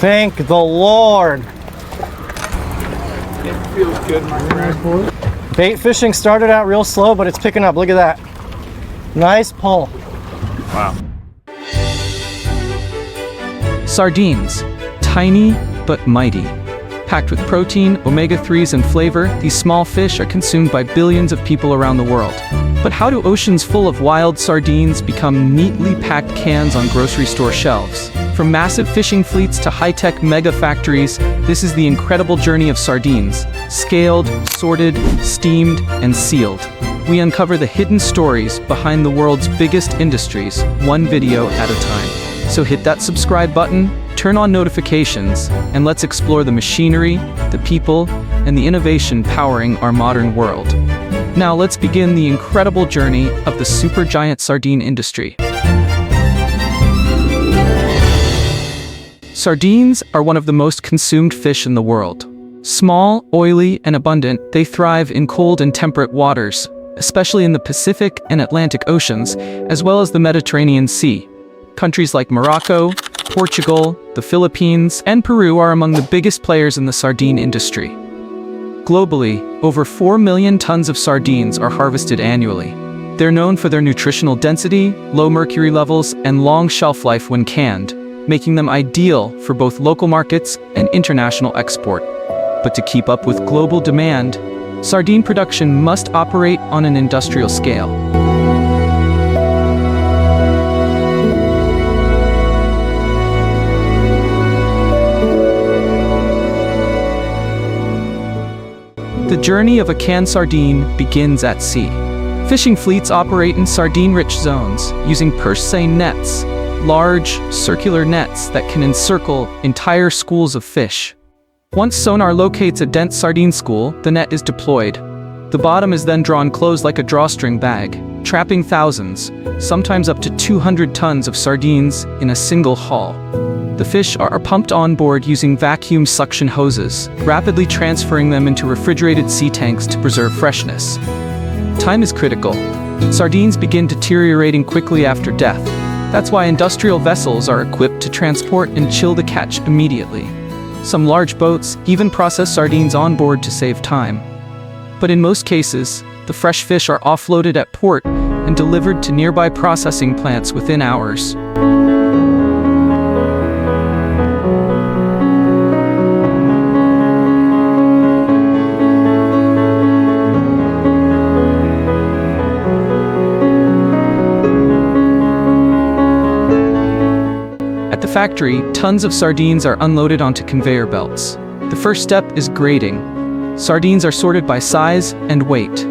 Thank the Lord. It feels good, my friend. Bait fishing started out real slow, but it's picking up. Look at that. Nice pull. Wow. Sardines, tiny but mighty. Packed with protein, omega-3s, and flavor, these small fish are consumed by billions of people around the world. But how do oceans full of wild sardines become neatly packed cans on grocery store shelves? From massive fishing fleets to high-tech mega factories, this is the incredible journey of sardines. Scaled, sorted, steamed, and sealed. We uncover the hidden stories behind the world's biggest industries, one video at a time. So hit that subscribe button, turn on notifications, and let's explore the machinery, the people, and the innovation powering our modern world. Now let's begin the incredible journey of the supergiant sardine industry. Sardines are one of the most consumed fish in the world. Small, oily, and abundant, they thrive in cold and temperate waters, especially in the Pacific and Atlantic Oceans, as well as the Mediterranean Sea. Countries like Morocco, Portugal, the Philippines, and Peru are among the biggest players in the sardine industry. Globally, over 4 million tons of sardines are harvested annually. They're known for their nutritional density, low mercury levels, and long shelf life when canned, making them ideal for both local markets and international export. But to keep up with global demand, sardine production must operate on an industrial scale. The journey of a canned sardine begins at sea. Fishing fleets operate in sardine-rich zones, using purse-seine nets, large, circular nets that can encircle entire schools of fish. Once sonar locates a dense sardine school, the net is deployed. The bottom is then drawn closed like a drawstring bag, trapping thousands, sometimes up to 200 tons of sardines in a single haul. The fish are pumped on board using vacuum suction hoses, rapidly transferring them into refrigerated sea tanks to preserve freshness. Time is critical. Sardines begin deteriorating quickly after death. That's why industrial vessels are equipped to transport and chill the catch immediately. Some large boats even process sardines on board to save time. But in most cases, the fresh fish are offloaded at port and delivered to nearby processing plants within hours. At the factory, tons of sardines are unloaded onto conveyor belts. The first step is grading. Sardines are sorted by size and weight.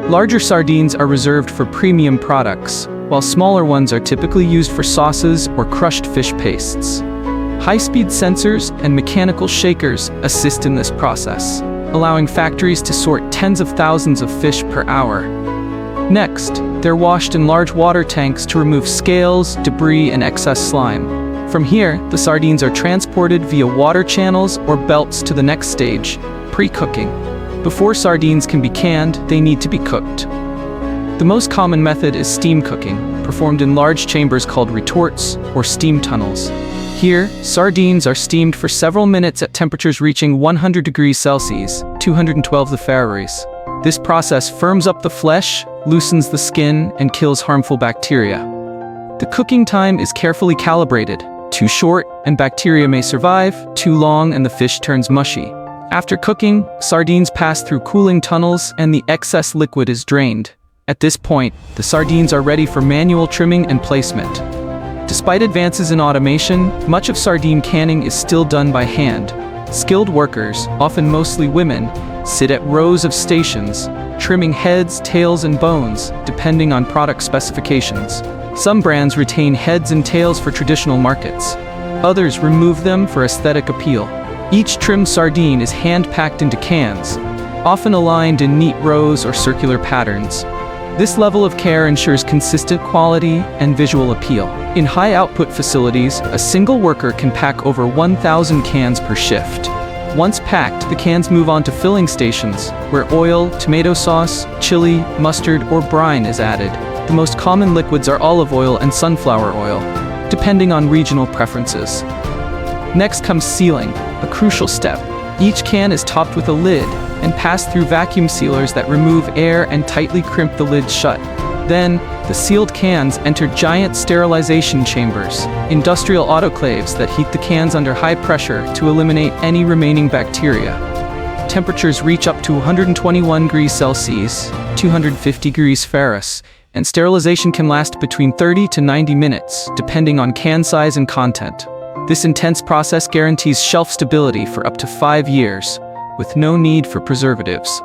Larger sardines are reserved for premium products, while smaller ones are typically used for sauces or crushed fish pastes. High-speed sensors and mechanical shakers assist in this process, allowing factories to sort tens of thousands of fish per hour. Next, they're washed in large water tanks to remove scales, debris, and excess slime. From here, the sardines are transported via water channels or belts to the next stage, pre-cooking. Before sardines can be canned, they need to be cooked. The most common method is steam cooking, performed in large chambers called retorts or steam tunnels. Here, sardines are steamed for several minutes at temperatures reaching 100 degrees Celsius, 212 Fahrenheit. This process firms up the flesh, loosens the skin, and kills harmful bacteria. The cooking time is carefully calibrated. Too short, and bacteria may survive. Too long, and the fish turns mushy. After cooking, sardines pass through cooling tunnels and the excess liquid is drained. At this point, the sardines are ready for manual trimming and placement. Despite advances in automation, much of sardine canning is still done by hand. Skilled workers, often mostly women, sit at rows of stations, trimming heads, tails, and bones, depending on product specifications. Some brands retain heads and tails for traditional markets. Others remove them for aesthetic appeal. Each trimmed sardine is hand-packed into cans, often aligned in neat rows or circular patterns. This level of care ensures consistent quality and visual appeal. In high-output facilities, a single worker can pack over 1,000 cans per shift. Once packed, the cans move on to filling stations, where oil, tomato sauce, chili, mustard, or brine is added. The most common liquids are olive oil and sunflower oil, depending on regional preferences. Next comes sealing, a crucial step. Each can is topped with a lid and passed through vacuum sealers that remove air and tightly crimp the lid shut. Then, the sealed cans enter giant sterilization chambers, industrial autoclaves that heat the cans under high pressure to eliminate any remaining bacteria. Temperatures reach up to 121 degrees Celsius, 250 degrees Fahrenheit, and sterilization can last between 30 to 90 minutes, depending on can size and content. This intense process guarantees shelf stability for up to 5 years, with no need for preservatives.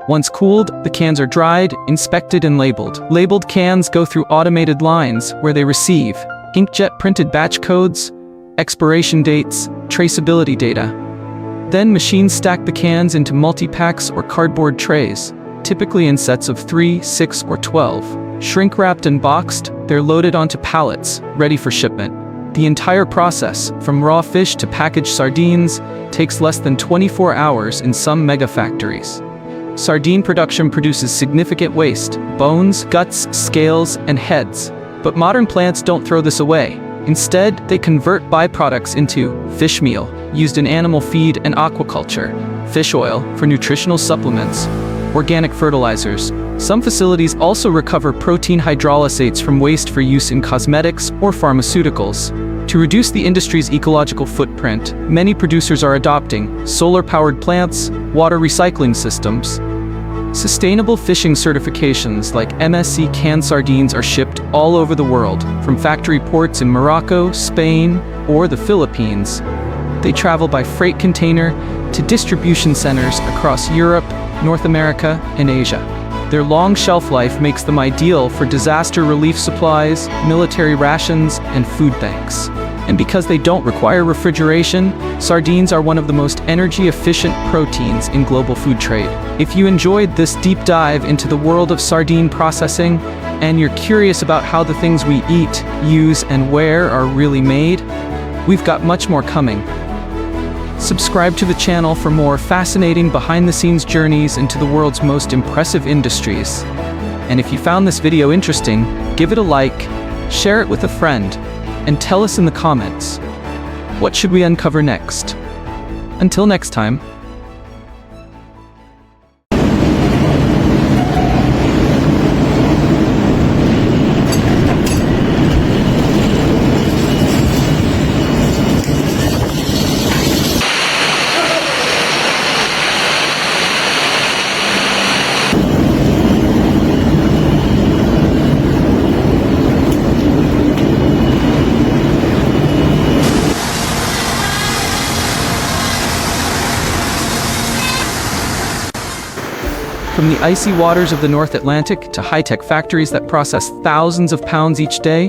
Once cooled, the cans are dried, inspected, and labeled. Labeled cans go through automated lines where they receive inkjet printed batch codes, expiration dates, traceability data. Then machines stack the cans into multi-packs or cardboard trays, typically in sets of 3, 6, or 12. Shrink-wrapped and boxed, they're loaded onto pallets, ready for shipment. The entire process, from raw fish to packaged sardines, takes less than 24 hours in some mega factories. Sardine production produces significant waste: bones, guts, scales, and heads. But modern plants don't throw this away. Instead, they convert byproducts into fish meal, used in animal feed and aquaculture, fish oil for nutritional supplements, organic fertilizers. Some facilities also recover protein hydrolysates from waste for use in cosmetics or pharmaceuticals. To reduce the industry's ecological footprint, many producers are adopting solar-powered plants, water recycling systems. Sustainable fishing certifications like MSC canned sardines are shipped all over the world, from factory ports in Morocco, Spain, or the Philippines. They travel by freight container to distribution centers across Europe, North America, and Asia. Their long shelf life makes them ideal for disaster relief supplies, military rations, and food banks. And because they don't require refrigeration, sardines are one of the most energy-efficient proteins in global food trade. If you enjoyed this deep dive into the world of sardine processing, and you're curious about how the things we eat, use, and wear are really made, we've got much more coming. Subscribe to the channel for more fascinating behind-the-scenes journeys into the world's most impressive industries. And if you found this video interesting, give it a like, share it with a friend, and tell us in the comments, what should we uncover next? Until next time. From the icy waters of the North Atlantic to high-tech factories that process thousands of pounds each day,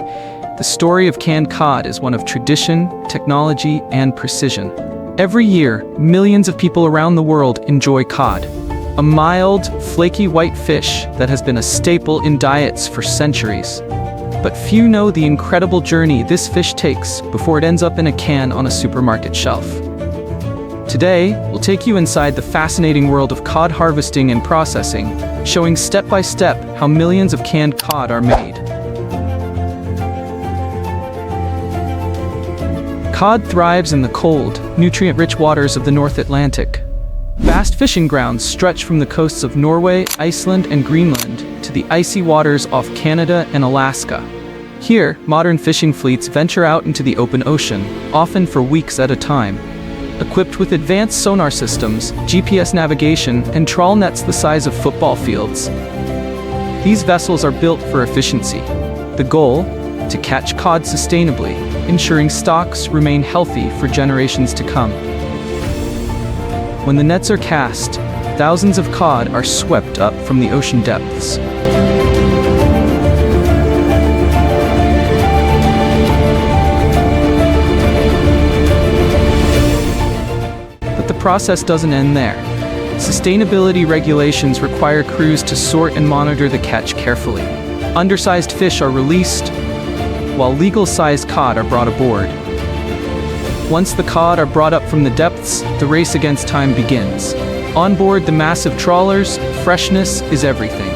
the story of canned cod is one of tradition, technology, and precision. Every year, millions of people around the world enjoy cod, a mild, flaky white fish that has been a staple in diets for centuries. But few know the incredible journey this fish takes before it ends up in a can on a supermarket shelf. Today, we'll take you inside the fascinating world of cod harvesting and processing, showing step-by-step how millions of canned cod are made. Cod thrives in the cold, nutrient-rich waters of the North Atlantic. Vast fishing grounds stretch from the coasts of Norway, Iceland, and Greenland to the icy waters off Canada and Alaska. Here, modern fishing fleets venture out into the open ocean, often for weeks at a time. Equipped with advanced sonar systems, GPS navigation, and trawl nets the size of football fields. These vessels are built for efficiency. The goal? To catch cod sustainably, ensuring stocks remain healthy for generations to come. When the nets are cast, thousands of cod are swept up from the ocean depths. The process doesn't end there. Sustainability regulations require crews to sort and monitor the catch carefully. Undersized fish are released, while legal-sized cod are brought aboard. Once the cod are brought up from the depths, the race against time begins. On board the massive trawlers, freshness is everything.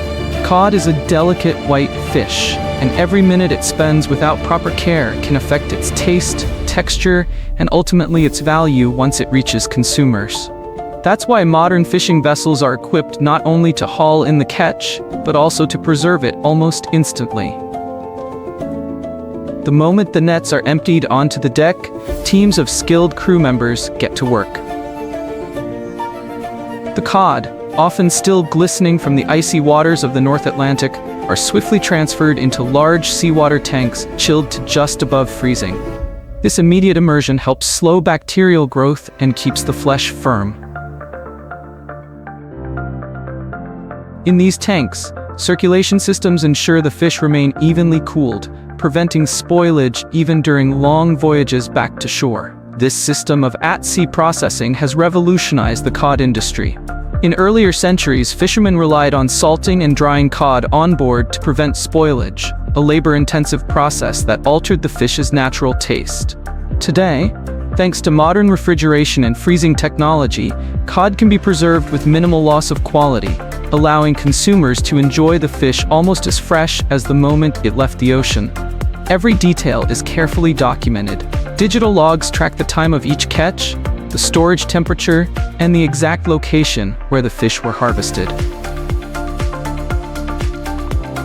Cod is a delicate white fish, and every minute it spends without proper care can affect its taste, texture, and ultimately its value once it reaches consumers. That's why modern fishing vessels are equipped not only to haul in the catch, but also to preserve it almost instantly. The moment the nets are emptied onto the deck, teams of skilled crew members get to work. The cod, often still glistening from the icy waters of the North Atlantic, are swiftly transferred into large seawater tanks chilled to just above freezing. This immediate immersion helps slow bacterial growth and keeps the flesh firm. In these tanks, circulation systems ensure the fish remain evenly cooled, preventing spoilage even during long voyages back to shore. This system of at-sea processing has revolutionized the cod industry. In earlier centuries, fishermen relied on salting and drying cod on board to prevent spoilage, a labor-intensive process that altered the fish's natural taste. Today, thanks to modern refrigeration and freezing technology, cod can be preserved with minimal loss of quality, allowing consumers to enjoy the fish almost as fresh as the moment it left the ocean. Every detail is carefully documented. Digital logs track the time of each catch, the storage temperature, and the exact location where the fish were harvested.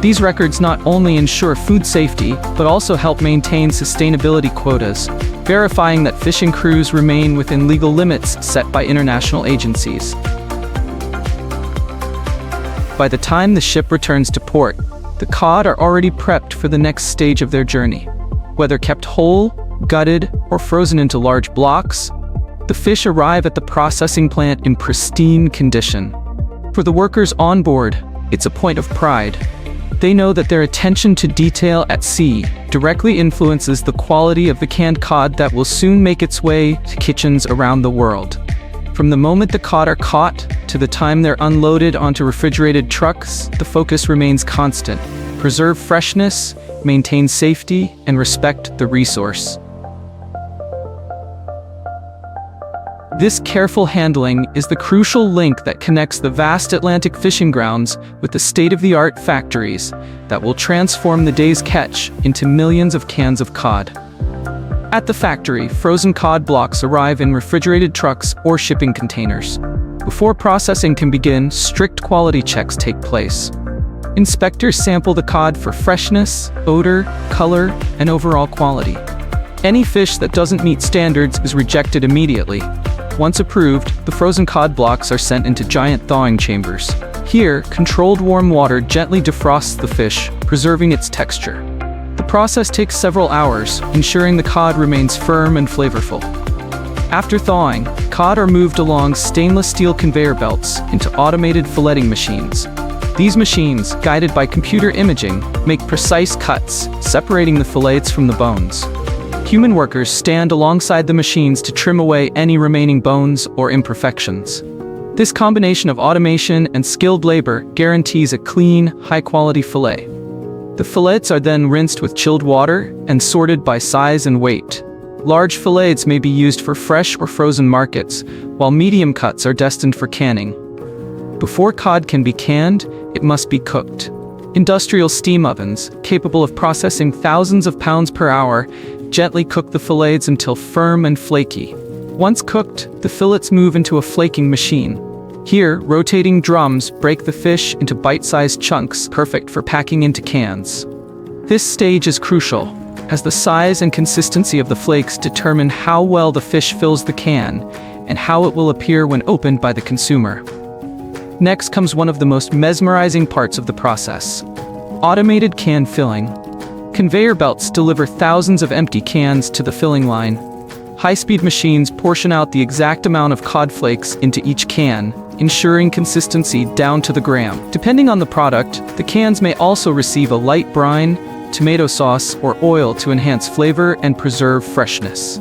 These records not only ensure food safety, but also help maintain sustainability quotas, verifying that fishing crews remain within legal limits set by international agencies. By the time the ship returns to port, the cod are already prepped for the next stage of their journey. Whether kept whole, gutted, or frozen into large blocks, the fish arrive at the processing plant in pristine condition. For the workers on board, it's a point of pride. They know that their attention to detail at sea directly influences the quality of the canned cod that will soon make its way to kitchens around the world. From the moment the cod are caught to the time they're unloaded onto refrigerated trucks, the focus remains constant. Preserve freshness, maintain safety, and respect the resource. This careful handling is the crucial link that connects the vast Atlantic fishing grounds with the state-of-the-art factories that will transform the day's catch into millions of cans of cod. At the factory, frozen cod blocks arrive in refrigerated trucks or shipping containers. Before processing can begin, strict quality checks take place. Inspectors sample the cod for freshness, odor, color, and overall quality. Any fish that doesn't meet standards is rejected immediately. Once approved, the frozen cod blocks are sent into giant thawing chambers. Here, controlled warm water gently defrosts the fish, preserving its texture. The process takes several hours, ensuring the cod remains firm and flavorful. After thawing, cod are moved along stainless steel conveyor belts into automated filleting machines. These machines, guided by computer imaging, make precise cuts, separating the fillets from the bones. Human workers stand alongside the machines to trim away any remaining bones or imperfections. This combination of automation and skilled labor guarantees a clean, high-quality fillet. The fillets are then rinsed with chilled water and sorted by size and weight. Large fillets may be used for fresh or frozen markets, while medium cuts are destined for canning. Before cod can be canned, it must be cooked. Industrial steam ovens, capable of processing thousands of pounds per hour, gently cook the fillets until firm and flaky. Once cooked, the fillets move into a flaking machine. Here, rotating drums break the fish into bite-sized chunks, perfect for packing into cans. This stage is crucial, as the size and consistency of the flakes determine how well the fish fills the can and how it will appear when opened by the consumer. Next comes one of the most mesmerizing parts of the process: automated can filling. Conveyor belts deliver thousands of empty cans to the filling line. High-speed machines portion out the exact amount of cod flakes into each can, ensuring consistency down to the gram. Depending on the product, the cans may also receive a light brine, tomato sauce, or oil to enhance flavor and preserve freshness.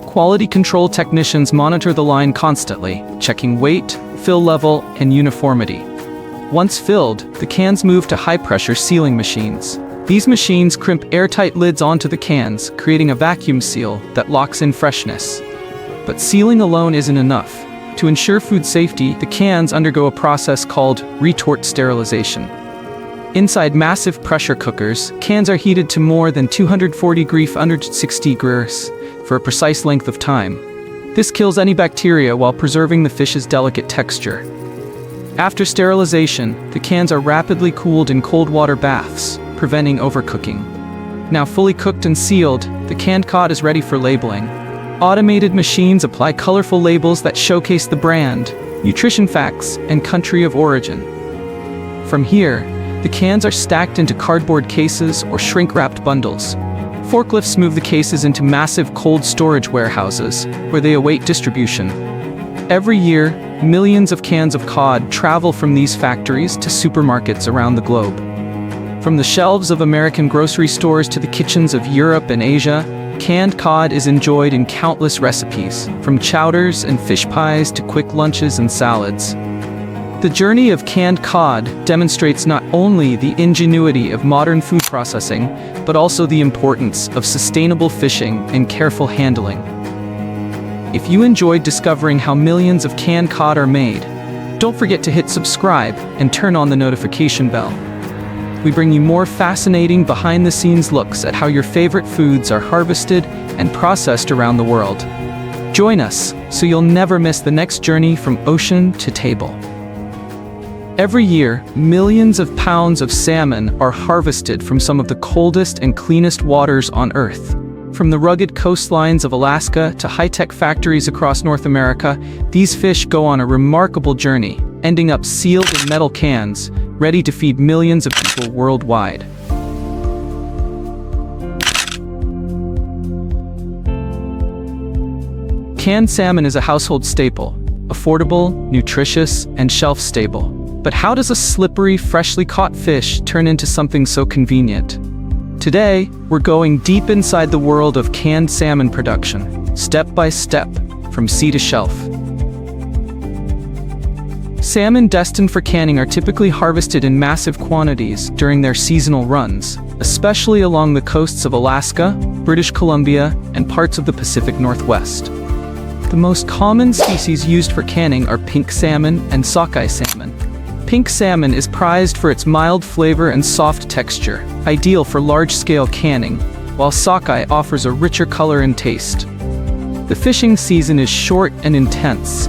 Quality control technicians monitor the line constantly, checking weight, fill level, and uniformity. Once filled, the cans move to high-pressure sealing machines. These machines crimp airtight lids onto the cans, creating a vacuum seal that locks in freshness. But sealing alone isn't enough. To ensure food safety, the cans undergo a process called retort sterilization. Inside massive pressure cookers, cans are heated to more than 240 degrees 160 degrees for a precise length of time. This kills any bacteria while preserving the fish's delicate texture. After sterilization, the cans are rapidly cooled in cold water baths, preventing overcooking. Now fully cooked and sealed, the canned cod is ready for labeling. Automated machines apply colorful labels that showcase the brand, nutrition facts, and country of origin. From here, the cans are stacked into cardboard cases or shrink-wrapped bundles. Forklifts move the cases into massive cold storage warehouses, where they await distribution. Every year, millions of cans of cod travel from these factories to supermarkets around the globe. From the shelves of American grocery stores to the kitchens of Europe and Asia, canned cod is enjoyed in countless recipes, from chowders and fish pies to quick lunches and salads. The journey of canned cod demonstrates not only the ingenuity of modern food processing, but also the importance of sustainable fishing and careful handling. If you enjoyed discovering how millions of canned cod are made, don't forget to hit subscribe and turn on the notification bell. We bring you more fascinating behind-the-scenes looks at how your favorite foods are harvested and processed around the world. Join us so you'll never miss the next journey from ocean to table. Every year, millions of pounds of salmon are harvested from some of the coldest and cleanest waters on Earth. From the rugged coastlines of Alaska to high-tech factories across North America, these fish go on a remarkable journey, ending up sealed in metal cans, ready to feed millions of people worldwide. Canned salmon is a household staple, affordable, nutritious, and shelf-stable. But how does a slippery, freshly caught fish turn into something so convenient? Today, we're going deep inside the world of canned salmon production, step by step, from sea to shelf. Salmon destined for canning are typically harvested in massive quantities during their seasonal runs, especially along the coasts of Alaska, British Columbia, and parts of the Pacific Northwest. The most common species used for canning are pink salmon and sockeye salmon. Pink salmon is prized for its mild flavor and soft texture, ideal for large-scale canning, while sockeye offers a richer color and taste. The fishing season is short and intense.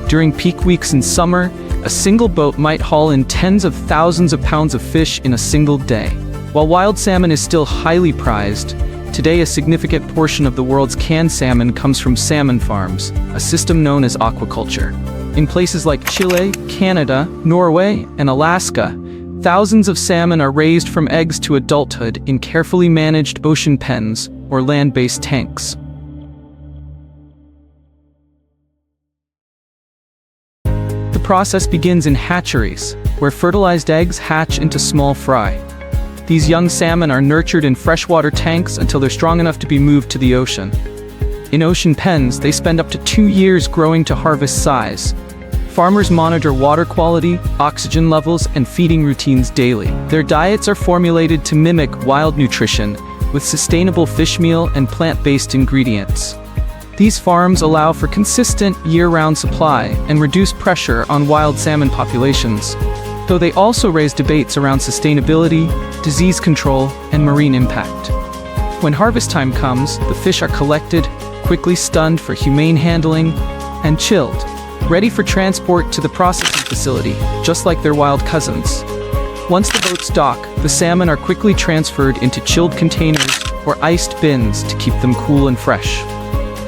During peak weeks in summer, a single boat might haul in tens of thousands of pounds of fish in a single day. While wild salmon is still highly prized, today a significant portion of the world's canned salmon comes from salmon farms, a system known as aquaculture. In places like Chile, Canada, Norway, and Alaska, thousands of salmon are raised from eggs to adulthood in carefully managed ocean pens or land-based tanks. The process begins in hatcheries, where fertilized eggs hatch into small fry. These young salmon are nurtured in freshwater tanks until they're strong enough to be moved to the ocean. In ocean pens, they spend up to 2 years growing to harvest size. Farmers monitor water quality, oxygen levels, and feeding routines daily. Their diets are formulated to mimic wild nutrition, with sustainable fish meal and plant-based ingredients. These farms allow for consistent, year-round supply and reduce pressure on wild salmon populations, though they also raise debates around sustainability, disease control, and marine impact. When harvest time comes, the fish are collected, quickly stunned for humane handling, and chilled, ready for transport to the processing facility, just like their wild cousins. Once the boats dock, the salmon are quickly transferred into chilled containers or iced bins to keep them cool and fresh.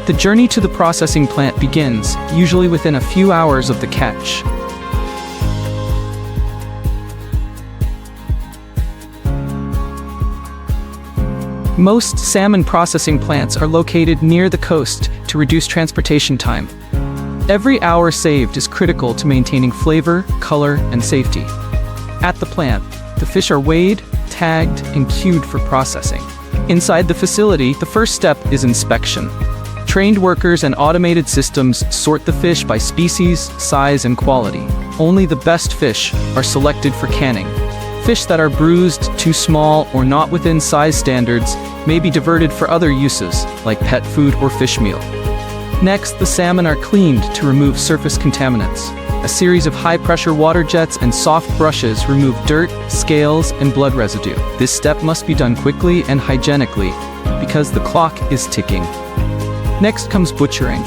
The journey to the processing plant begins, usually within a few hours of the catch. Most salmon processing plants are located near the coast to reduce transportation time. Every hour saved is critical to maintaining flavor, color, and safety. At the plant, the fish are weighed, tagged, and queued for processing. Inside the facility, the first step is inspection. Trained workers and automated systems sort the fish by species, size, and quality. Only the best fish are selected for canning. Fish that are bruised, too small, or not within size standards may be diverted for other uses, like pet food or fish meal. Next, the salmon are cleaned to remove surface contaminants. A series of high-pressure water jets and soft brushes remove dirt, scales, and blood residue. This step must be done quickly and hygienically, because the clock is ticking. Next comes butchering.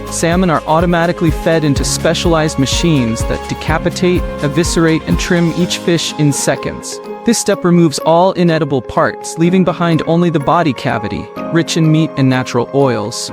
Salmon are automatically fed into specialized machines that decapitate, eviscerate, and trim each fish in seconds. This step removes all inedible parts, leaving behind only the body cavity, rich in meat and natural oils.